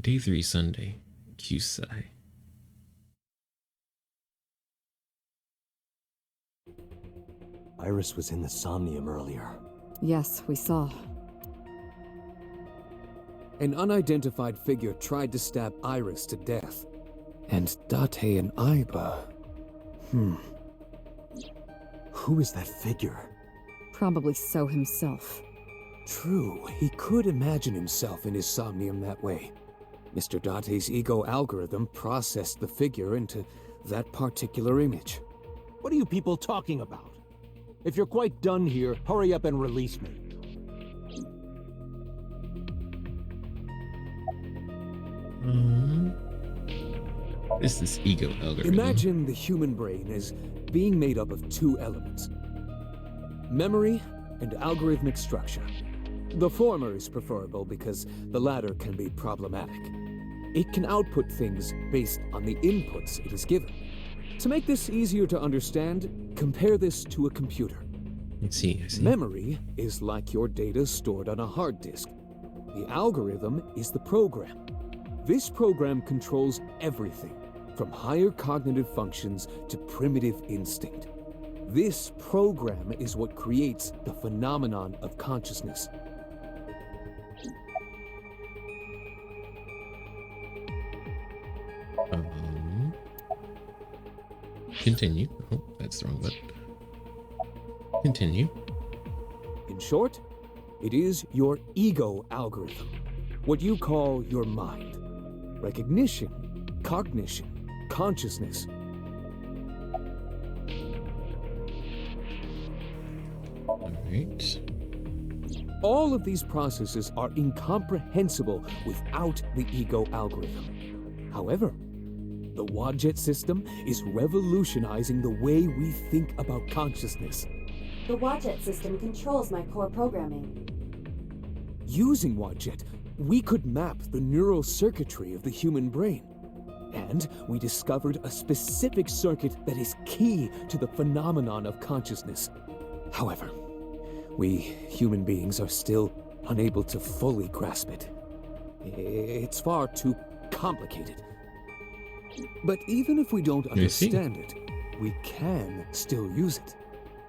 Day 3 Sunday. QSI. Iris was in the Somnium earlier. Yes, we saw. An unidentified figure tried to stab Iris to death. And Date and Aiba... Who is that figure? Probably So himself. True, he could imagine himself in his Somnium that way. Mr. Date's ego algorithm processed the figure into that particular image. What are you people talking about? If you're quite done here, hurry up and release me. What is this ego algorithm? Imagine the human brain as being made up of two elements: memory and algorithmic structure. The former is preferable because the latter can be problematic. It can output things based on the inputs it is given. To make this easier to understand, compare this to a computer. I see. Memory is like your data stored on a hard disk. The algorithm is the program. This program controls everything, from higher cognitive functions to primitive instinct. This program is what creates the phenomenon of consciousness. Continue. Oh, that's the wrong button. Continue. In short, it is your ego algorithm, what you call your mind. Recognition, cognition, consciousness. Alright. All of these processes are incomprehensible without the ego algorithm. However, the Wadjet system is revolutionizing the way we think about consciousness. The Wadjet system controls my core programming. Using Wadjet, we could map the neural circuitry of the human brain. And we discovered a specific circuit that is key to the phenomenon of consciousness. However, we human beings are still unable to fully grasp it. It's far too complicated. But even if we don't understand it, we can still use it.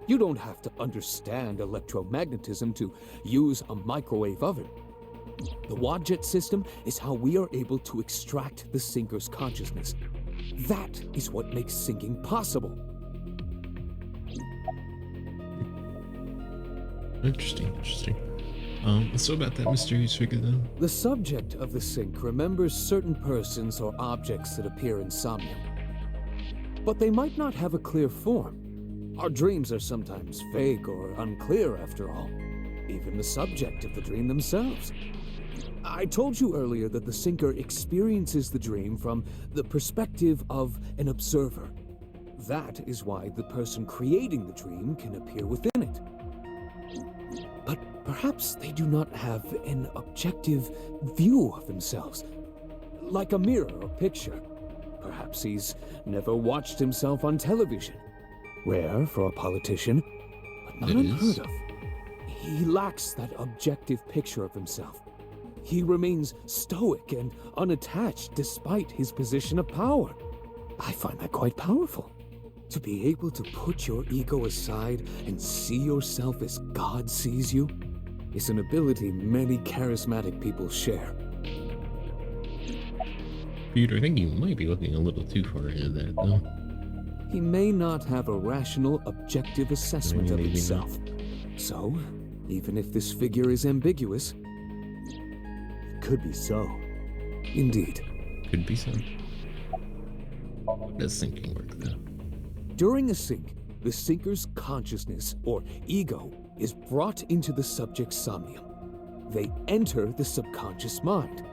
You don't have to understand electromagnetism to use a microwave oven. The Wadjet system is how we are able to extract the sinker's consciousness. That is what makes syncing possible. Interesting. So about that mysterious figure then? The subject of the sync remembers certain persons or objects that appear in Somnium. But they might not have a clear form. Our dreams are sometimes vague or unclear after all. Even the subject of the dream themselves. I told you earlier that the syncer experiences the dream from the perspective of an observer. That is why the person creating the dream can appear within it. But perhaps they do not have an objective view of themselves, like a mirror or picture. Perhaps he's never watched himself on television. Rare for a politician, but not unheard of. He lacks that objective picture of himself. He remains stoic and unattached despite his position of power. I find that quite powerful. To be able to put your ego aside and see yourself as God sees you is an ability many charismatic people share. Peter, I think you might be looking a little too far into that, though. He may not have a rational, objective assessment of Maybe himself. So, even if this figure is ambiguous, it could be so. Indeed. Could be so. How does thinking work, though? During a sync, the syncer's consciousness, or ego, is brought into the subject's somnium. They enter the subconscious mind,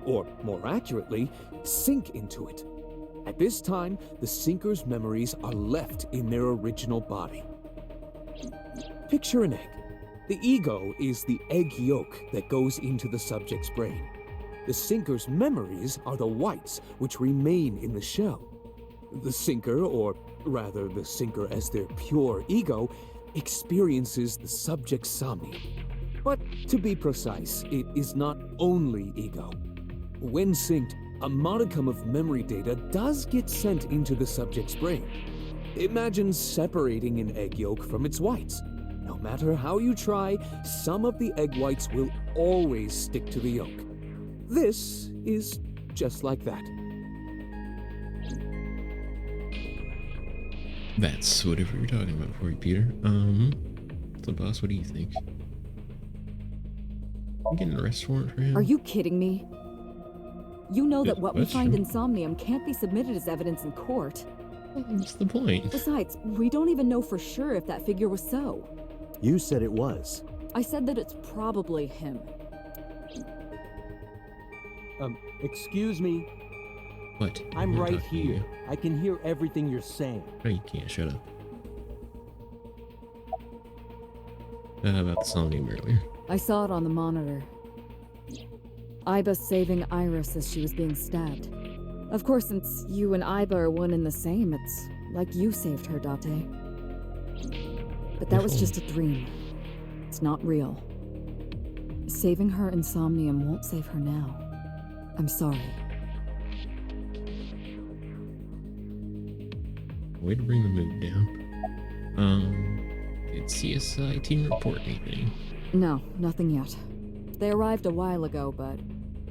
or more accurately, sink into it. At this time, the syncer's memories are left in their original body. Picture an egg. The ego is the egg yolk that goes into the subject's brain. The syncer's memories are the whites which remain in the shell. The syncer, or rather the syncer as their pure ego, experiences the subject's somnium. But to be precise, it is not only ego. When synced, a modicum of memory data does get sent into the subject's brain. Imagine separating an egg yolk from its whites. No matter how you try, some of the egg whites will always stick to the yolk. This is just like that. That's whatever you're talking about for you, Peter. So boss, what do you think? I'm getting an arrest warrant for him. Are you kidding me? You know that Good what we find question. in Somnium can't be submitted as evidence in court. What's the point? Besides, we don't even know for sure if that figure was so. You said it was. I said that it's probably him. Excuse me. What? I'm not right talking to here. you. I can hear everything you're saying. No, you can't. Shut up. About the Somnium earlier. I saw it on the monitor. Iba saving Iris as she was being stabbed. Of course, since you and Iba are one and the same, it's like you saved her, Date. But that was just a dream. It's not real. Saving her in Somnium won't save her now. I'm sorry. Way to bring the mood down. Did CSI team report anything? No, nothing yet. They arrived a while ago, but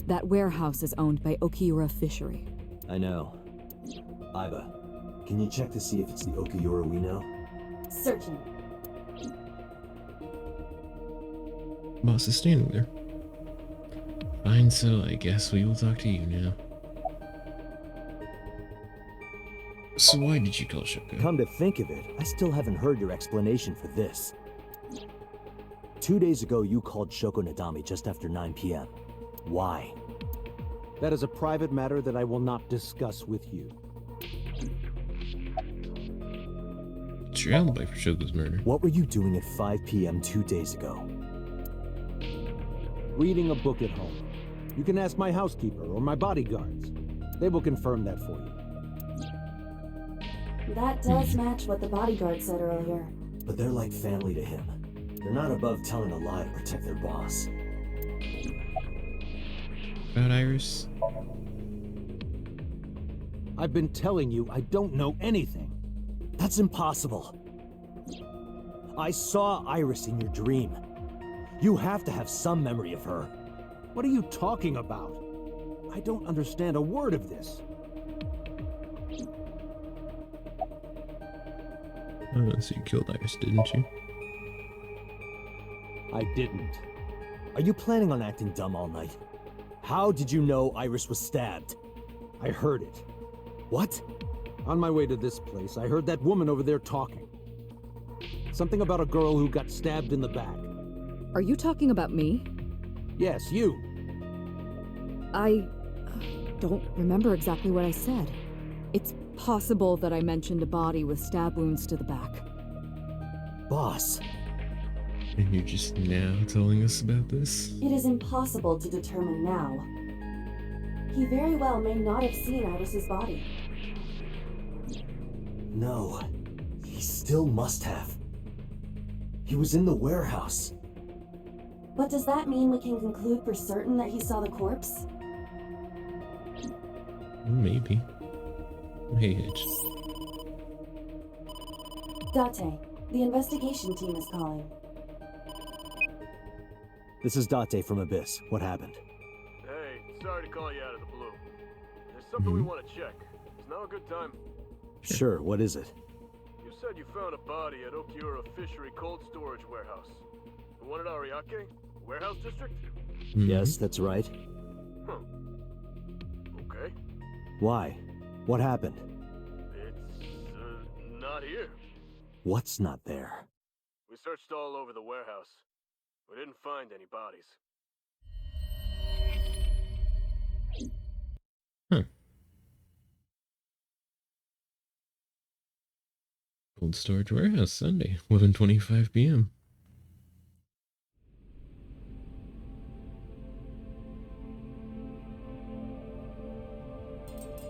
that warehouse is owned by Okiura Fishery. I know. Iba, can you check to see if it's the Okiura we know? Searching. Boss is standing there. Fine, so I guess we will talk to you now. So why did you call Shoko? Come to think of it, I still haven't heard your explanation for this. 2 days ago, you called Shoko Nadami just after 9 p.m. Why? That is a private matter that I will not discuss with you. It's your alibi for Shoko's murder. What were you doing at 5 p.m. 2 days ago? Reading a book at home. You can ask my housekeeper or my bodyguards. They will confirm that for you. That does match what the bodyguard said earlier. But they're like family to him. They're not above telling a lie to protect their boss. About Iris? I've been telling you I don't know anything. That's impossible. I saw Iris in your dream. You have to have some memory of her. What are you talking about? I don't understand a word of this. So you killed Iris, didn't you? I didn't. Are you planning on acting dumb all night? How did you know Iris was stabbed? I heard it. What? On my way to this place, I heard that woman over there talking. Something about a girl who got stabbed in the back. Are you talking about me? Yes, you. I don't remember exactly what I said. It's possible that I mentioned a body with stab wounds to the back. Boss. And you're just now telling us about this? It is impossible to determine now. He very well may not have seen Iris's body. No. He still must have. He was in the warehouse. But does that mean we can conclude for certain that he saw the corpse? Maybe. Hey, Hitch. Date, the investigation team is calling. This is Date from Abyss. What happened? Hey, sorry to call you out of the blue. There's something we want to check. Is now a good time? Sure, what is it? You said you found a body at Okiura Fishery Cold Storage Warehouse. The one at Ariake? Warehouse District? Yes, that's right. Huh. Okay. Why? What happened? It's, not here. What's not there? We searched all over the warehouse. We didn't find any bodies. Huh. Cold Storage Warehouse, Sunday, 11:25 p.m.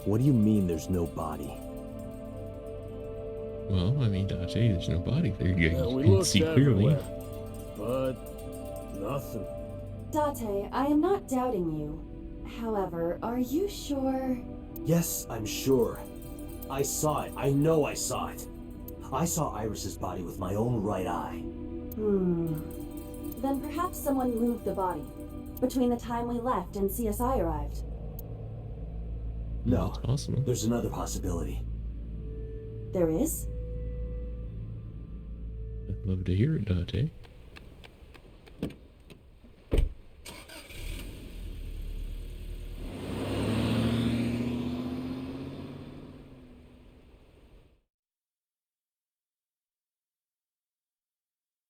What do you mean there's no body? Well, I mean, Date, there's no body there. You We can looked see clearly. everywhere, but nothing. Date, I am not doubting you. However, are you sure? Yes, I'm sure. I saw it. I know I saw it. I saw Iris's body with my own right eye. Then perhaps someone moved the body between the time we left and CSI arrived. No, That's possible. there's another possibility. There is? I'd love to hear it, Dante.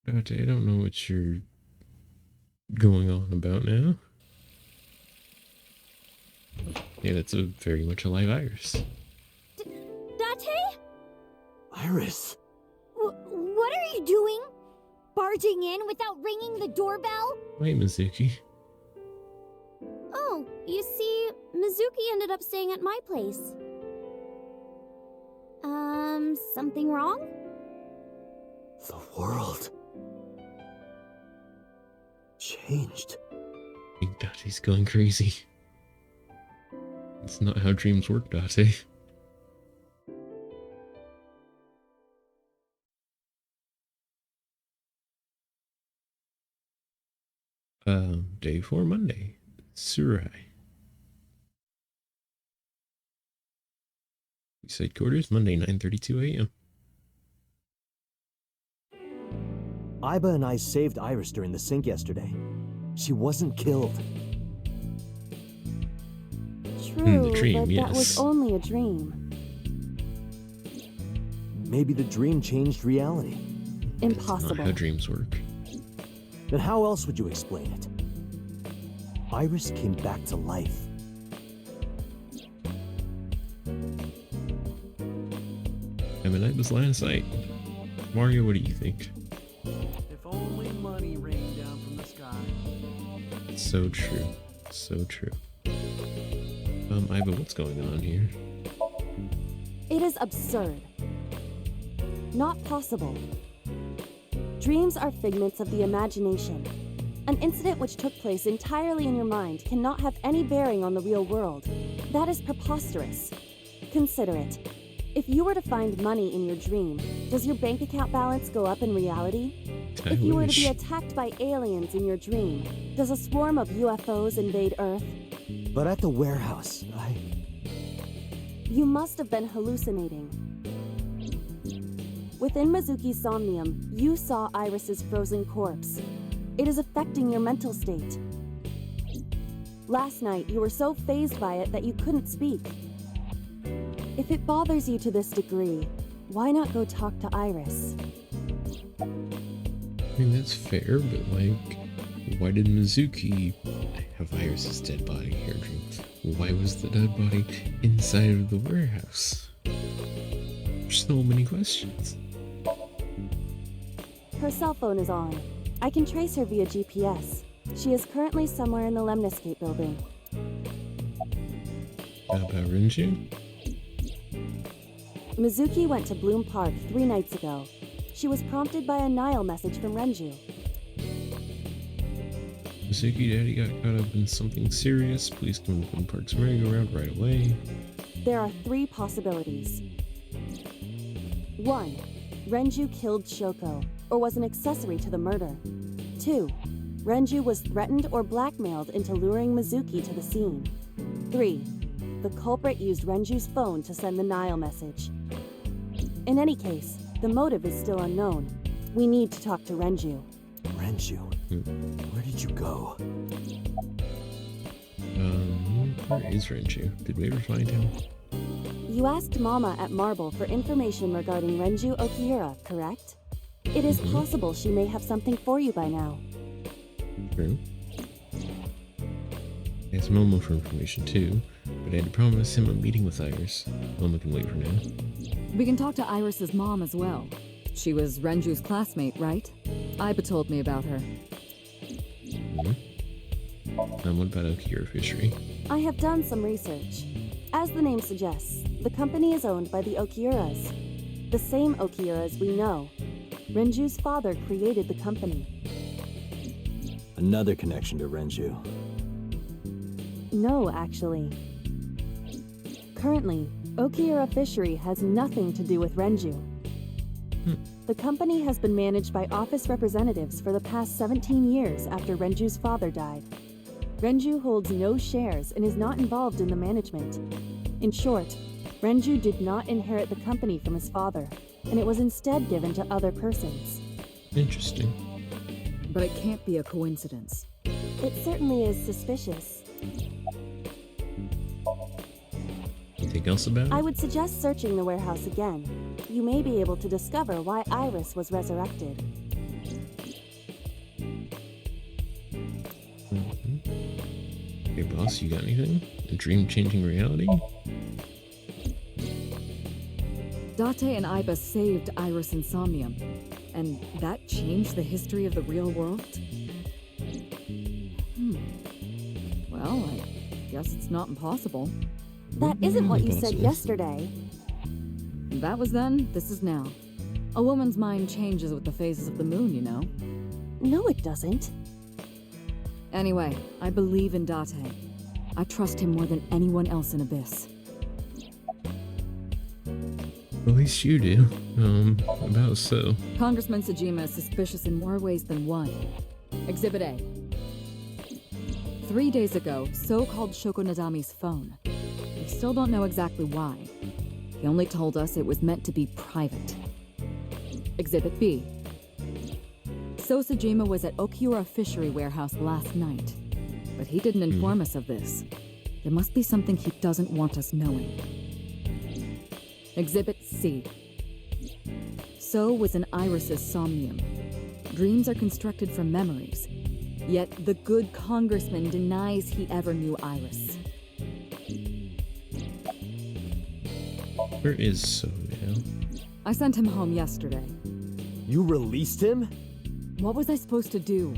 Dante, I don't know what you're going on about now. Yeah, that's a very much a live iris. Date? Iris! What are you doing? Barging in without ringing the doorbell? Wait, Mizuki. Oh, you see, Mizuki ended up staying at my place. Something wrong? The world changed. I think Dante's going crazy. It's not how dreams work, Dante. Day 4, Monday. Surai. Site quarters, Monday, 9:32 a.m. Iba and I saved Iris during the sink yesterday. She wasn't killed. True, dream, but that was yes. only a dream. Maybe the dream changed reality. Not Impossible. how dreams work. Then how else would you explain it? Iris came back to life. Night was line of sight. Mario, what do you think? If only money rained down from the sky. So true. So true. Iva, what's going on here? It is absurd. Not possible. Dreams are figments of the imagination. An incident which took place entirely in your mind cannot have any bearing on the real world. That is preposterous. Consider it. If you were to find money in your dream, does your bank account balance go up in reality? If you were to be attacked by aliens in your dream, does a swarm of UFOs invade Earth? But at the warehouse, You must have been hallucinating. Within Mizuki's Somnium, you saw Iris's frozen corpse. It is affecting your mental state. Last night, you were so fazed by it that you couldn't speak. If it bothers you to this degree, why not go talk to Iris? I mean, that's fair, but like, why did Mizuki have Iris's dead body in her dream? Why was the dead body inside of the warehouse? There's so many questions. Her cell phone is on. I can trace her via GPS. She is currently somewhere in the Lemniscate building. How about Renju? Mizuki went to Bloom Park 3 nights ago. She was prompted by a Nile message from Renju. Mizuki Daddy got caught up in something serious. Please come to Bloom Park's merry-go-round right away. There are 3 possibilities. 1. Renju killed Shoko, or was an accessory to the murder. 2. Renju was threatened or blackmailed into luring Mizuki to the scene. 3. The culprit used Renju's phone to send the Nile message. In any case, the motive is still unknown. We need to talk to Renju. Renju, where did you go? Where is Renju? Did we ever find him? You asked Mama at Marble for information regarding Renju Okiura, correct? It is possible she may have something for you by now. True. I asked Momo for information too, but I had to promise him a meeting with Iris. Momo can wait for now. We can talk to Iris's mom as well. She was Renju's classmate, right? Iba told me about her. What about Okiura Fishery? I have done some research. As the name suggests, the company is owned by the Okiuras. The same Okiuras we know. Renju's father created the company. Another connection to Renju. No, actually. Currently, Okiura Fishery has nothing to do with Renju. The company has been managed by office representatives for the past 17 years after Renju's father died. Renju holds no shares and is not involved in the management. In short, Renju did not inherit the company from his father, and it was instead given to other persons. Interesting. But it can't be a coincidence. It certainly is suspicious. Anything else about it? I would suggest searching the warehouse again. You may be able to discover why Iris was resurrected. Hey boss, you got anything? A dream-changing reality? Date and Iba saved Iris and Somnium, and that changed the history of the real world? Well, I guess it's not impossible. That isn't what you said Impossible. yesterday. That was then, this is now. A woman's mind changes with the phases of the moon, you know? No, it doesn't. Anyway, I believe in Date. I trust him more than anyone else in Abyss. At least you do. About so. Congressman Sejima is suspicious in more ways than one. Exhibit A. 3 days ago, So called Shoko Nadami's phone. We still don't know exactly why. He only told us it was meant to be private. Exhibit B. So Sejima was at Okiura Fishery Warehouse last night, but he didn't inform us of this. There must be something he doesn't want us knowing. Exhibit C. So was in Iris's Somnium. Dreams are constructed from memories, yet the good congressman denies he ever knew Iris. Where is So now? I sent him home yesterday. You released him? What was I supposed to do?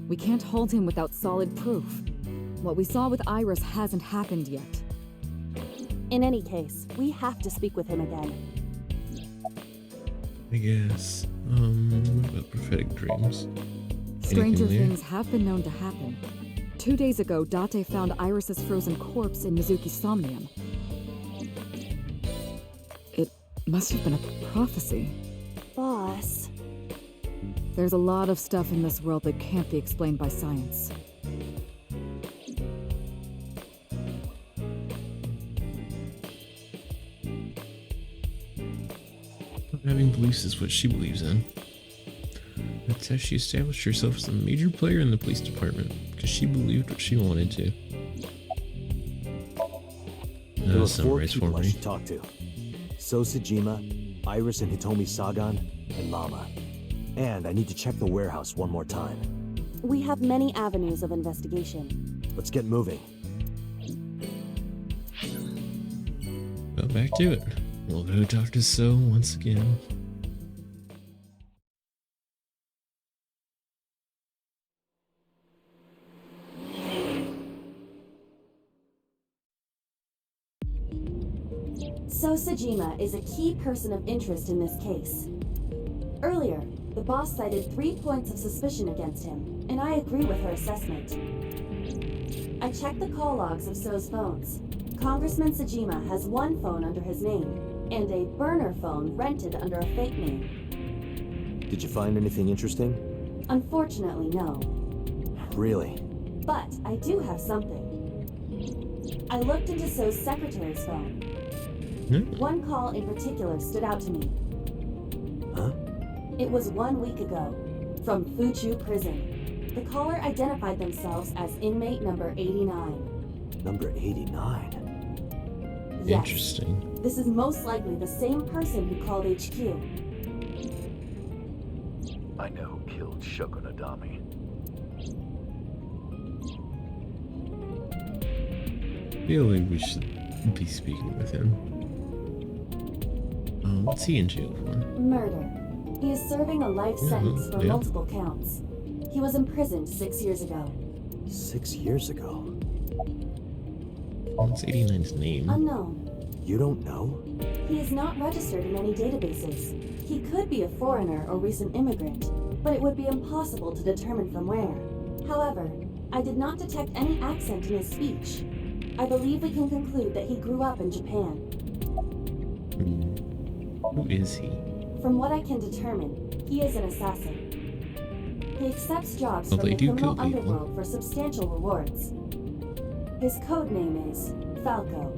We can't hold him without solid proof. What we saw with Iris hasn't happened yet. In any case, we have to speak with him again. I guess. What about prophetic dreams? Stranger Anything there? things have been known to happen. 2 days ago, Date found Iris's frozen corpse in Mizuki's Somnium. It must have been a prophecy. Boss. There's a lot of stuff in this world that can't be explained by science. Having beliefs is what she believes in. That's how she established herself as a major player in the police department, because she believed what she wanted to. There were 4 Summarize for people I me. should talk to. So Sejima, Iris and Hitomi Sagan, and Lama. And I need to check the warehouse one more time. We have many avenues of investigation. Let's get moving. Well, back to it. We'll go talk to So once again. So Sejima is a key person of interest in this case. Earlier, the boss cited 3 points of suspicion against him, and I agree with her assessment. I checked the call logs of So's phones. Congressman Sejima has 1 phone under his name, and a burner phone rented under a fake name. Did you find anything interesting? Unfortunately, no. Really? But I do have something. I looked into So's secretary's phone. One call in particular stood out to me. Huh? It was 1 week ago, from Fuchu Prison. The caller identified themselves as inmate number 89. Number 89? Yes, Interesting. this is most likely the same person who called HQ. I know who killed Shoko Nadami. I feel like we should be speaking with him. What's he in jail for? Murder. He is serving a life sentence for yeah. multiple counts. He was imprisoned 6 years ago. 6 years ago? What's 89's name? Unknown. You don't know? He is not registered in any databases. He could be a foreigner or recent immigrant, but it would be impossible to determine from where. However, I did not detect any accent in his speech. I believe we can conclude that he grew up in Japan. Who is he? From what I can determine, he is an assassin. He accepts jobs Well, from they the do criminal kill people. underworld for substantial rewards. His code name is Falco.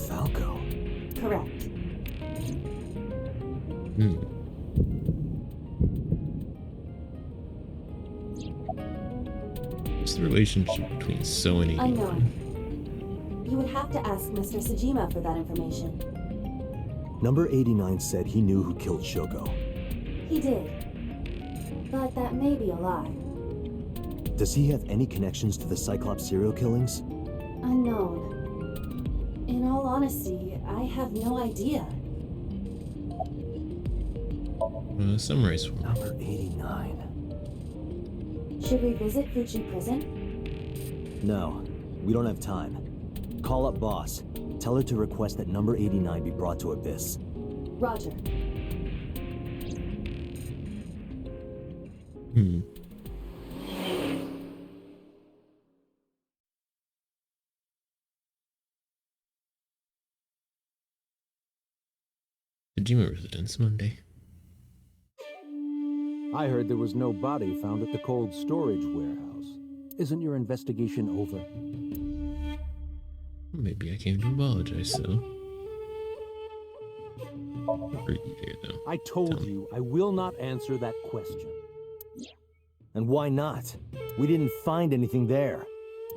Falco? Correct. What's the relationship between So and 89? Unknown. You would have to ask Mr. Sajima for that information. Number 89 said he knew who killed Shoko. He did. But that may be a lie. Does he have any connections to the Cyclops serial killings? Unknown. In all honesty, I have no idea. Summarize for me. Number 89. Should we visit Fuchi Prison? No, we don't have time. Call up boss. Tell her to request that number 89 be brought to Abyss. Roger. Kojima Residence, Monday. I heard there was no body found at the cold storage warehouse. Isn't your investigation over? Maybe I came to apologize, so. Were you there, though? I told you I will not answer that question. And why not? We didn't find anything there.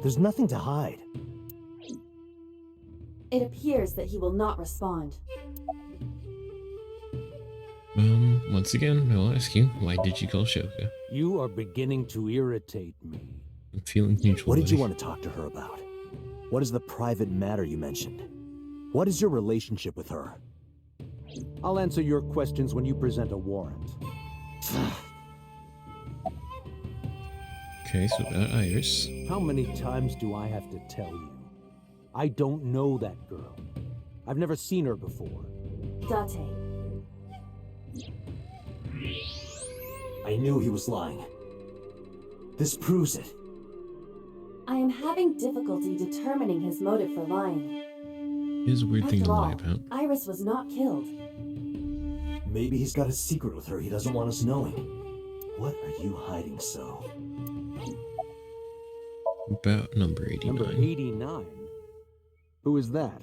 There's nothing to hide. It appears that he will not respond. Once again, I'll ask you, why did you call Shoko? You are beginning to irritate me. I'm feeling neutral. What did you buddy. want to talk to her about? What is the private matter you mentioned? What is your relationship with her? I'll answer your questions when you present a warrant. Okay, so about Iris. How many times do I have to tell you? I don't know that girl. I've never seen her before. Date. I knew he was lying. This proves it. I am having difficulty determining his motive for lying. Here's a weird thing to After lie all, about. Iris was not killed. Maybe he's got a secret with her he doesn't want us knowing. What are you hiding so? About number 89. Number 89? Who is that?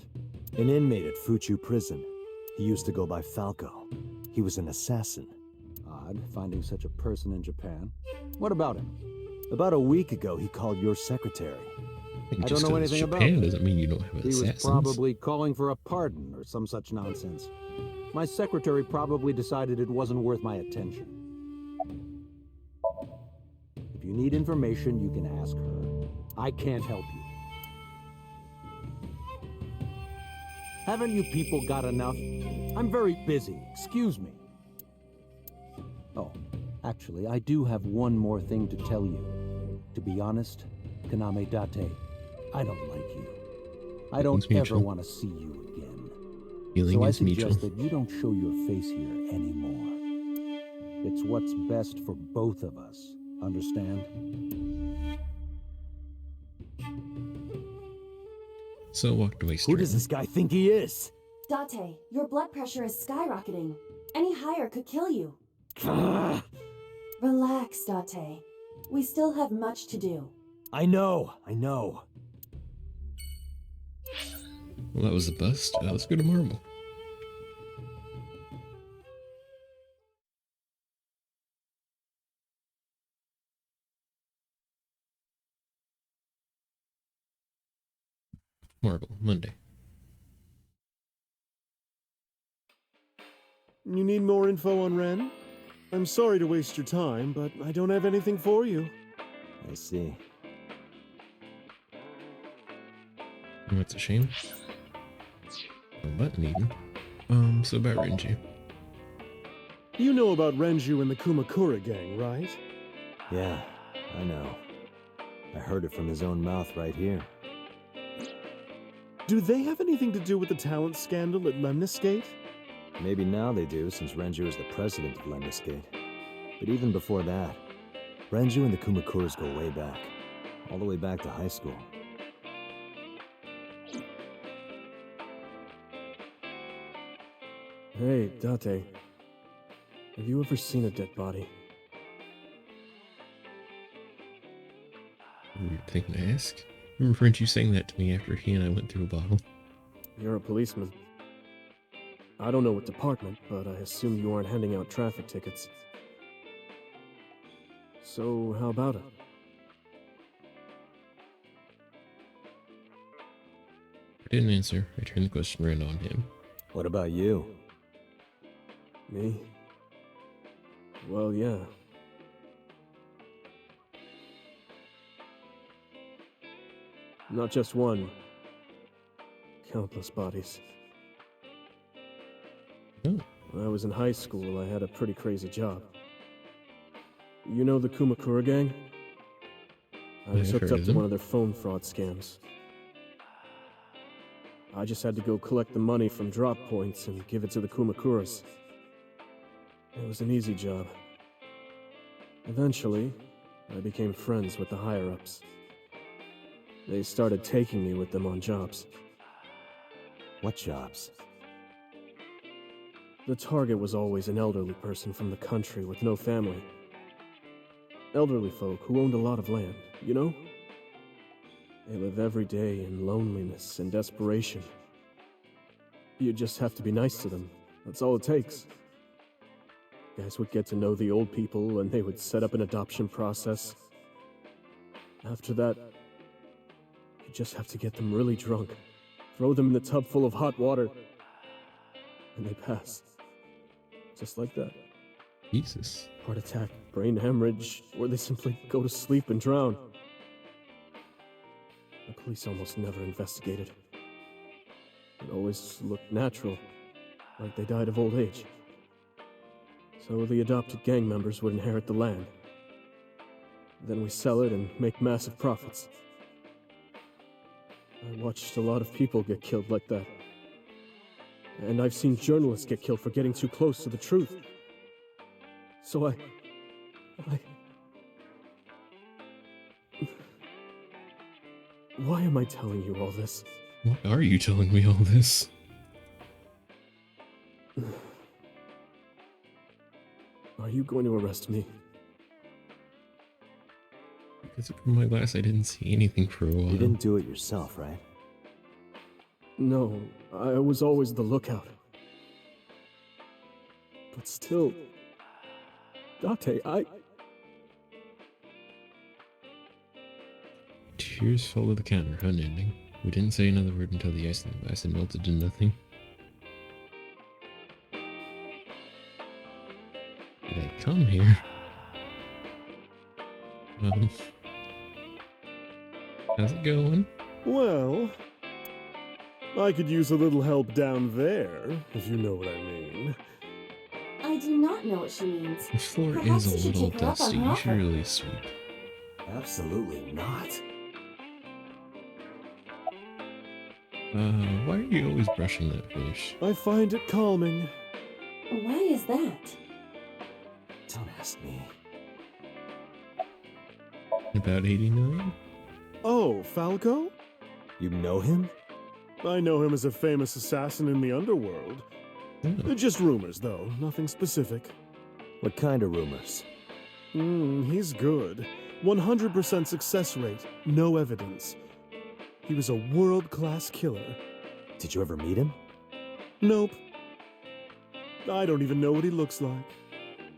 An inmate at Fuchu Prison. He used to go by Falco. He was an assassin. Odd, finding such a person in Japan. What about him? About a week ago, he called your secretary. I Just don't know 'cause it's anything about Japan that. doesn't mean you don't have He was assassins. probably calling for a pardon or some such nonsense. My secretary probably decided it wasn't worth my attention. If you need information, you can ask her. I can't help you. Haven't you people got enough? I'm very busy. Excuse me. Oh, actually, I do have one more thing to tell you. To be honest, Kaname Date, I don't like you. I don't Feelings ever mutual. want to see you again. Feeling So I is mutual. suggest that you don't show your face here anymore. It's what's best for both of us. Understand? So I walked away Who straight. does this guy think he is? Date, your blood pressure is skyrocketing. Any higher could kill you. Relax, Date. We still have much to do. I know. Well, that was a bust. Let's go to Marble. Marble, Monday. You need more info on Ren? I'm sorry to waste your time, but I don't have anything for you. I see. Oh, that's a shame. No button even. So about Renju. You know about Renju and the Kumakura gang, right? Yeah, I know. I heard it from his own mouth right here. Do they have anything to do with the talent scandal at Lemniscate? Maybe now they do, since Renju is the president of Lemniscate. But even before that, Renju and the Kumakuras go way back. all the way back to high school. Hey, Date. Have you ever seen a dead body? Weird thing to ask. Remember, French, you saying that to me after he and I went through a bottle? You're a policeman. I don't know what department, but I assume you aren't handing out traffic tickets. So, how about it? I didn't answer. I turned the question around on him. What about you? Me? Well, yeah. Not just one. Countless bodies. Oh. When I was in high school, I had a pretty crazy job. You know the Kumakura gang? I was I've hooked heard up of to them. one of their phone fraud scams. I just had to go collect the money from drop points and give it to the Kumakuras. It was an easy job. Eventually, I became friends with the higher-ups. They started taking me with them on jobs. What jobs? The target was always an elderly person from the country with no family. Elderly folk who owned a lot of land, you know? They live every day in loneliness and desperation. You just have to be nice to them. That's all it takes. Guys would get to know the old people and they would set up an adoption process. After that, you just have to get them really drunk, throw them in the tub full of hot water, and they pass. Just like that. Jesus. Heart attack, brain hemorrhage, or they simply go to sleep and drown. The police almost never investigated. It always looked natural, like they died of old age. So the adopted gang members would inherit the land. Then we sell it and make massive profits. I watched a lot of people get killed like that. And I've seen journalists get killed for getting too close to the truth. So Why am I telling you all this? Why are you telling me all this? Are you going to arrest me? Because from my glass, I didn't see anything for a while. You didn't do it yourself, right? No, I was always the lookout. But still... Date, Tears fell to the counter, unending. We didn't say another word until the ice in the glass had melted to nothing. Did I come here? How's it going? Well, I could use a little help down there, if you know what I mean. I do not know what she means. The floor Perhaps is you a should little take her up on dusty. her You should offer. really sweep. Absolutely not. Why are you always brushing that fish? I find it calming. Why is that? Don't ask me. About 89? Oh, Falco? You know him? I know him as a famous assassin in the underworld. Oh. Just rumors, though, nothing specific. What kind of rumors? He's good. 100% success rate, no evidence. He was a world-class killer. Did you ever meet him? Nope. I don't even know what he looks like.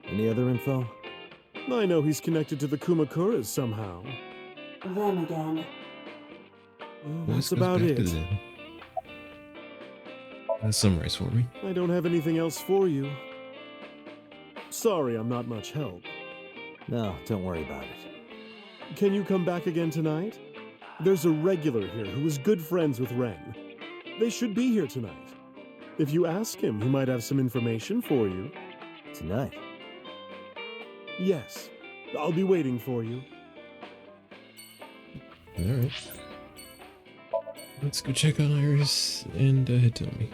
Any other info? I know he's connected to the Kumakuras somehow. Them again. Well, Let's that's go about back to it. them. Summarize for me. I don't have anything else for you. Sorry, I'm not much help. No, don't worry about it. Can you come back again tonight? There's a regular here who is good friends with Ren. They should be here tonight. If you ask him, he might have some information for you. Tonight? Yes. I'll be waiting for you. Alright. Let's go check on Iris and Hitomi.